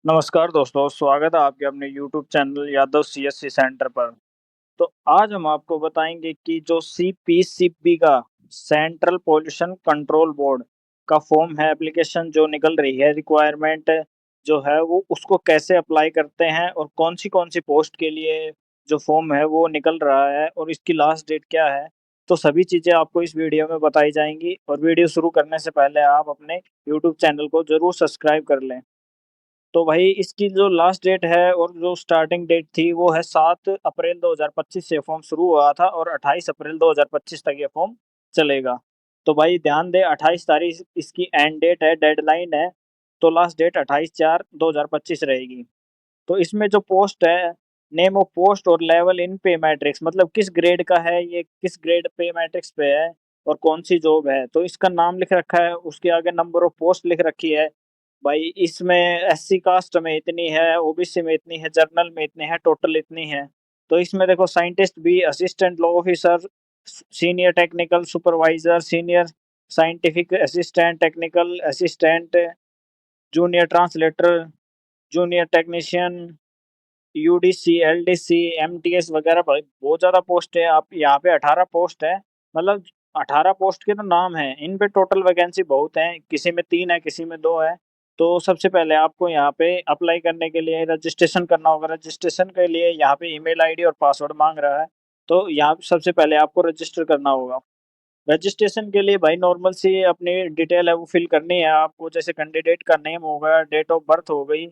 नमस्कार दोस्तों, स्वागत है आपके अपने YouTube channel Yadav CSC centre पर। तो आज हम आपको बताएंगे कि जो सीपीसीबी का सेंट्रल पोल्यूशन कंट्रोल बोर्ड का फॉर्म है, एप्लीकेशन जो निकल रही है, रिक्वायरमेंट जो है वो उसको कैसे अप्लाई करते हैं और कौन सी पोस्ट के लिए जो फॉर्म है वो निकल रहा है और इसकी लास्ट डेट क्या है। तो सभी चीज़ें आपको इस वीडियो में बताई जाएंगी और वीडियो शुरू करने से पहले आप अपने यूट्यूब चैनल को जरूर सब्सक्राइब कर लें। तो भाई इसकी जो लास्ट डेट है और जो स्टार्टिंग डेट थी वो है 7 अप्रैल 2025 से फॉर्म शुरू हुआ था और 28 अप्रैल 2025 तक ये फॉर्म चलेगा। तो भाई ध्यान दे, 28 तारीख इसकी एंड डेट है, डेडलाइन है। तो लास्ट डेट 28/4/2025 रहेगी। तो इसमें जो पोस्ट है, नेम ऑफ पोस्ट और लेवल इन पे मैट्रिक्स, मतलब किस ग्रेड का है ये, किस ग्रेड पे मैट्रिक्स पे है और कौन सी जॉब है, तो इसका नाम लिख रखा है। उसके आगे नंबर ऑफ पोस्ट लिख रखी है। भाई इसमें एससी कास्ट में इतनी है, ओबीसी में इतनी है, जर्नल में इतनी है, टोटल इतनी है। तो इसमें देखो, साइंटिस्ट भी, assistant law officer, senior technical supervisor, senior scientific assistant, technical assistant, junior translator, junior technician, UDC, LDC, MTS वगैरह। भाई बहुत ज्यादा पोस्ट है। आप यहाँ पे 18 पोस्ट है, मतलब 18 पोस्ट के तो नाम है, इन पे टोटल वैकेंसी बहुत है। किसी में 3 है, किसी में 2 है। तो सबसे पहले आपको यहाँ पे अप्लाई करने के लिए रजिस्ट्रेशन करना होगा। रजिस्ट्रेशन के लिए यहाँ पे ईमेल आईडी और पासवर्ड मांग रहा है। तो यहाँ पे सबसे पहले आपको रजिस्टर करना होगा। रजिस्ट्रेशन के लिए भाई नॉर्मल सी अपनी डिटेल है वो फिल करनी है आपको, जैसे कैंडिडेट का नेम हो गया, डेट ऑफ बर्थ हो गई,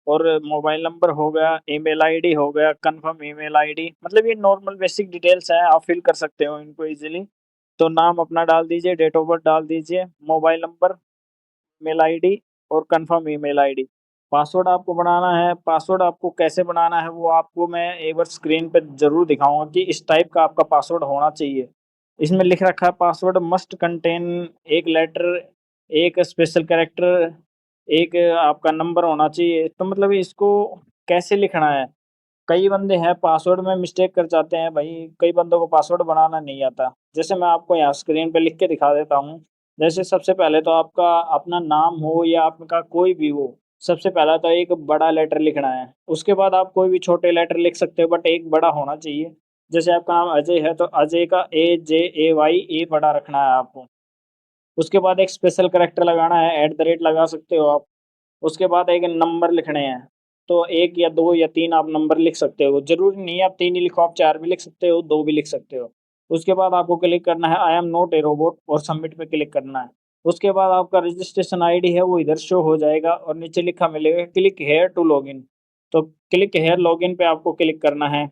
और मोबाइल नंबर हो गया, ईमेल आईडी हो गया, कंफर्म ईमेल आईडी। मतलब ये नॉर्मल बेसिक डिटेल्स हैं, आप फिल कर सकते हो इनको इजीली। तो नाम अपना डाल दीजिए, डेट ऑफ बर्थ डाल दीजिए, मोबाइल नंबर, मेल आईडी और कंफर्म ईमेल आईडी। पासवर्ड आपको बनाना है। पासवर्ड आपको कैसे बनाना है वो आपको मैं एक बार स्क्रीन पे जरूर दिखाऊंगा कि इस टाइप का आपका पासवर्ड होना चाहिए। इसमें लिख रखा है पासवर्ड मस्ट कंटेन एक लेटर, एक स्पेशल कैरेक्टर, एक आपका नंबर होना चाहिए। तो मतलब इसको कैसे लिखना है, कई बंदे हैं पासवर्ड में मिस्टेक कर जाते हैं भाई। कई बंदों को पासवर्ड बनाना नहीं आता। जैसे मैं आपको यहाँ स्क्रीन पे लिख के दिखा देता हूँ। जैसे सबसे पहले तो आपका अपना नाम हो या आपका कोई भी हो, सबसे पहला तो एक बड़ा लेटर लिखना है। उसके बाद आप कोई भी छोटे लेटर लिख सकते हो, बट एक बड़ा होना चाहिए। जैसे आपका नाम अजय है तो अजय का AJAY ए बड़ा रखना है आपको। उसके बाद एक स्पेशल करेक्टर लगाना है, @ लगा सकते हो आप। उसके बाद एक नंबर लिखने हैं। तो एक या दो या तीन आप नंबर लिख सकते हो, जरूरी नहीं है आप 3 ही लिखो, आप 4 भी लिख सकते हो, 2 भी लिख सकते हो। उसके बाद आपको क्लिक करना है I am not a robot और सबमिट पे क्लिक करना है। उसके बाद आपका रजिस्ट्रेशन आईडी है वो इधर शो हो जाएगा और नीचे लिखा मिलेगा क्लिक हेयर टू लॉगिन। तो क्लिक हेयर लॉगिन पे आपको क्लिक करना है।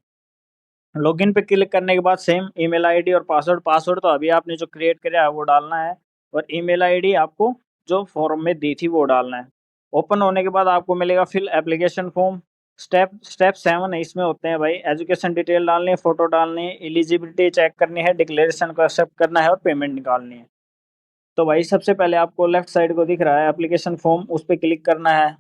लॉगिन पे क्लिक करने के बाद सेम ईमेल आईडी और पासवर्ड, पासवर्ड तो अभी आपने जो क्रिएट किया है वो डालना है, और ईमेल आईडी आपको जो फॉर्म में दी थी वो डालना है। ओपन होने के बाद आपको मिलेगा फिल एप्लीकेशन फॉर्म। स्टेप 7 है, इसमें होते हैं भाई एजुकेशन डिटेल डालनी है, फोटो डालनी है, एलिजिबिलिटी चेक करनी है, डिक्लेरेशन को एक्सेप्ट करना है और पेमेंट निकालनी है। तो भाई सबसे पहले आपको लेफ्ट साइड को दिख रहा है एप्लीकेशन फॉर्म, उस पर क्लिक करना है।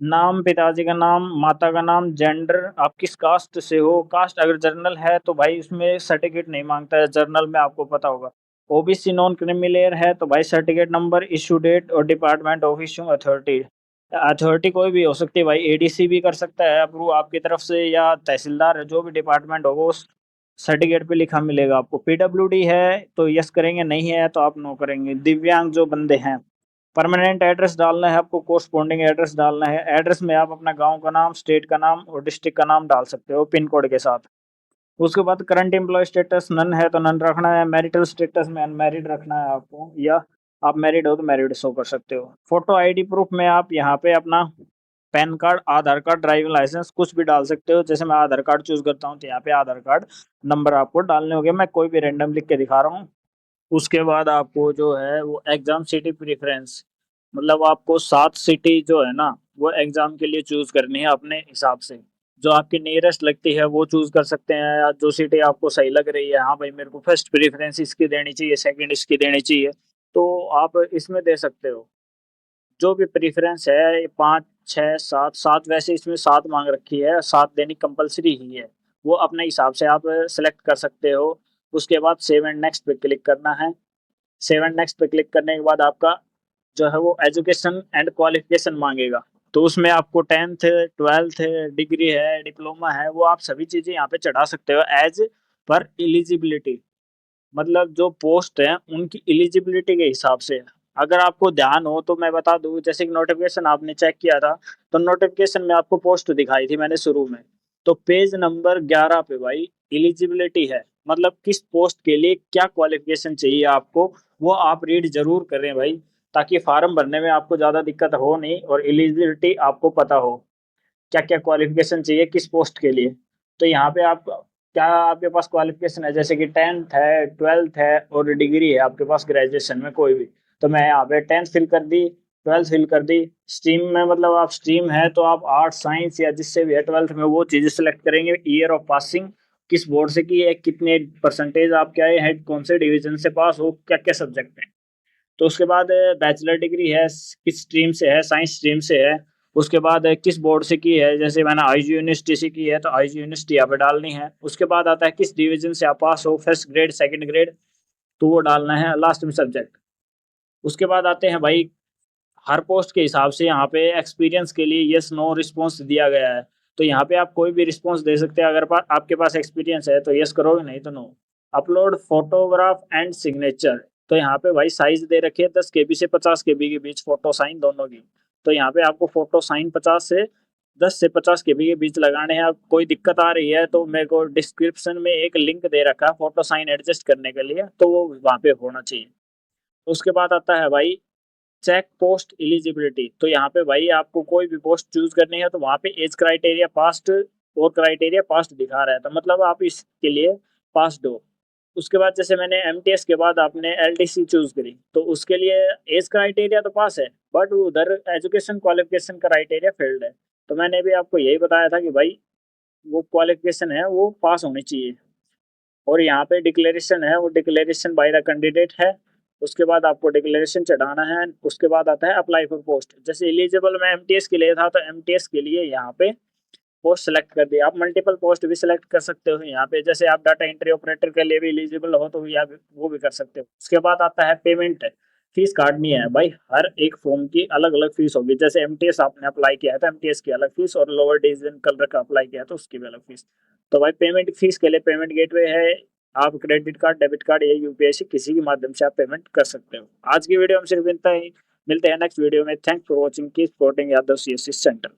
नाम, पिताजी का नाम, माता का नाम, जेंडर, आप किस कास्ट से हो। कास्ट अगर जर्नल है तो भाई उसमें सर्टिफिकेट नहीं मांगता है, जर्नल में आपको पता होगा। ओबीसी नॉन क्रिमिलेयर है तो भाई सर्टिफिकेट नंबर, इशू डेट और department of issue authority. Authority कोई भी हो सकती है भाई, एडीसी भी कर सकता है अप्रूव आपकी तरफ से, या तहसीलदार है, जो भी डिपार्टमेंट होगा उस सर्टिफिकेट पे लिखा मिलेगा आपको। पीडब्ल्यूडी है तो यस करेंगे, नहीं है तो आप नो करेंगे। दिव्यांग जो बंदे हैं, परमानेंट एड्रेस डालना है आपको, कोरस्पॉन्डिंग एड्रेस डालना है। एड्रेस में आप अपना गांव का नाम, स्टेट का नाम और डिस्ट्रिक्ट का नाम डाल सकते हो पिन कोड के साथ। उसके बाद करंट एम्प्लॉय स्टेटस नन है तो नन रखना है। मैरिटल स्टेटस में अनमैरिड रखना है आपको, या आप मैरिड हो तो मैरिड शो कर सकते हो। फोटो आईडी प्रूफ में आप यहाँ पे अपना पैन कार्ड, आधार कार्ड, ड्राइविंग लाइसेंस कुछ भी डाल सकते हो। जैसे मैं आधार कार्ड चूज करता हूँ तो यहाँ पे आधार कार्ड नंबर आपको डालने होंगे, मैं कोई भी रैंडम लिख के दिखा रहा हूँ। उसके बाद आपको जो है वो एग्जाम सिटी प्रेफरेंस, मतलब आपको 7 सिटी जो है ना वो एग्जाम के लिए चूज करनी है अपने हिसाब से। जो आपकी नियरेस्ट लगती है वो चूज कर सकते हैं, या जो सिटी आपको सही लग रही है, हाँ भाई मेरे को फर्स्ट प्रेफरेंस इसकी देनी चाहिए, सेकंड इसकी देनी चाहिए, तो आप इसमें दे सकते हो। जो भी प्रेफरेंस है, 5, 6, 7, 7 वैसे इसमें 7 मांग रखी है, 7 देनी कंपलसरी ही है। वो अपने हिसाब से आप सेलेक्ट कर सकते हो। उसके बाद सेव एंड नेक्स्ट पे क्लिक करना है। सेव एंड नेक्स्ट पे क्लिक करने के बाद आपका जो है वो एजुकेशन एंड क्वालिफिकेशन मांगेगा। तो उसमें आपको 10th 12th डिग्री है, डिप्लोमा है, वो आप सभी चीजें यहाँ पे चढ़ा सकते हो एज पर एलिजिबिलिटी। मतलब जो पोस्ट है उनकी एलिजिबिलिटी के हिसाब से। अगर आपको ध्यान हो तो मैं बता दूं, जैसे कि नोटिफिकेशन आपने चेक किया था, तो नोटिफिकेशन में आपको पोस्ट दिखाई थी मैंने शुरू में। तो पेज नंबर 11 पे भाई एलिजिबिलिटी है, मतलब किस पोस्ट के लिए क्या क्वालिफिकेशन चाहिए आपको, वो आप रीड जरूर करें भाई, ताकि फार्म भरने में आपको ज्यादा दिक्कत हो नहीं और एलिजिबिलिटी आपको पता हो क्या क्या क्वालिफिकेशन चाहिए किस पोस्ट के लिए। तो यहाँ पे आप क्या आपके पास क्वालिफिकेशन है, जैसे कि 10th है, 12th है और डिग्री है आपके पास ग्रेजुएशन में कोई भी। तो मैं यहाँ पे 10th फिल कर दी, 12th फिल कर दी। स्ट्रीम में मतलब आप स्ट्रीम है तो आप आर्ट साइंस या जिससे भी है 12th में वो चीजें सेलेक्ट करेंगे, ईयर ऑफ पासिंग किस बोर्ड से की है, कितने परसेंटेज आपके आए हैं, कौन से डिवीजन से पास हो, क्या क्या सब्जेक्ट है। तो उसके बाद बैचलर डिग्री है किस स्ट्रीम से है, साइंस स्ट्रीम से है। उसके बाद किस बोर्ड से की है, जैसे मैंने आईजी यूनिवर्सिटी से की है तो आईजी यूनिवर्सिटी यहाँ पे डालनी है। उसके बाद आता है किस डिवीजन से आप पास हो, फर्स्ट ग्रेड सेकंड ग्रेड, तो वो डालना है लास्ट में सब्जेक्ट। उसके बाद आते हैं भाई, हर पोस्ट के हिसाब से यहाँ पे एक्सपीरियंस के लिए यस नो रिस्पॉन्स दिया गया है। तो यहाँ पे आप कोई भी रिस्पॉन्स दे सकते हैं, अगर आपके पास एक्सपीरियंस है तो यस करोगे, नहीं तो no. Upload photograph and signature, तो यहाँ पे भाई साइज दे रखी है 10 KB से 50 KB के बीच फोटो साइन दोनों की। तो यहाँ पे आपको फोटो साइन 10 से 50 KB के बीच लगाने हैं। अब कोई दिक्कत आ रही है तो मेरे को डिस्क्रिप्शन में एक लिंक दे रखा है फोटो साइन एडजस्ट करने के लिए, तो वो वहाँ पे होना चाहिए। उसके बाद आता है भाई चेक पोस्ट एलिजिबिलिटी। तो यहाँ पे भाई आपको कोई भी पोस्ट चूज करनी है तो वहाँ पे एज क्राइटेरिया पास्ट और क्राइटेरिया पास्ट दिखा रहा है, तो मतलब आप इसके लिए पास्ट हो। उसके बाद जैसे मैंने एमटीएस के बाद आपने एलडीसी चूज करी तो उसके लिए एज क्राइटेरिया तो पास है, बट उधर एजुकेशन क्वालिफिकेशन क्राइटेरिया फेल्ड है। तो मैंने भी आपको यही बताया था कि भाई वो क्वालिफिकेशन है वो पास होनी चाहिए। और यहाँ पे डिक्लेरेशन है, वो डिक्लेरेशन बाय द कैंडिडेट है। उसके बाद आपको डिक्लेरेशन चढ़ाना है। उसके बाद आता है अप्लाई फॉर पोस्ट। जैसे एलिजिबल मैं एमटीएस के लिए था तो एमटीएस के लिए यहाँ पे पोस्ट सेलेक्ट कर दिया। आप मल्टीपल पोस्ट भी सिलेक्ट कर सकते हो यहाँ पे, जैसे आप डाटा एंट्री ऑपरेटर के लिए भी एलिजिबल हो तो या वो भी कर सकते हो। उसके बाद आता है पेमेंट। फीस काटनी है भाई, हर एक फॉर्म की अलग अलग फीस होगी। जैसे एमटीएस आपने अप्लाई किया है तो एमटीएस की अलग फीस, और लोअर डिवीजन कलर का अप्लाई किया है तो उसकी भी अलग फीस। तो भाई पेमेंट फीस के लिए पेमेंट गेटवे है, आप क्रेडिट कार्ड, डेबिट कार्ड या यूपीआई से किसी भी माध्यम से आप पेमेंट कर सकते हो। आज की वीडियो में सिर्फ इतना ही, मिलते हैं नेक्स्ट वीडियो में। Thanks for watching, keep supporting Yadav CSC centre.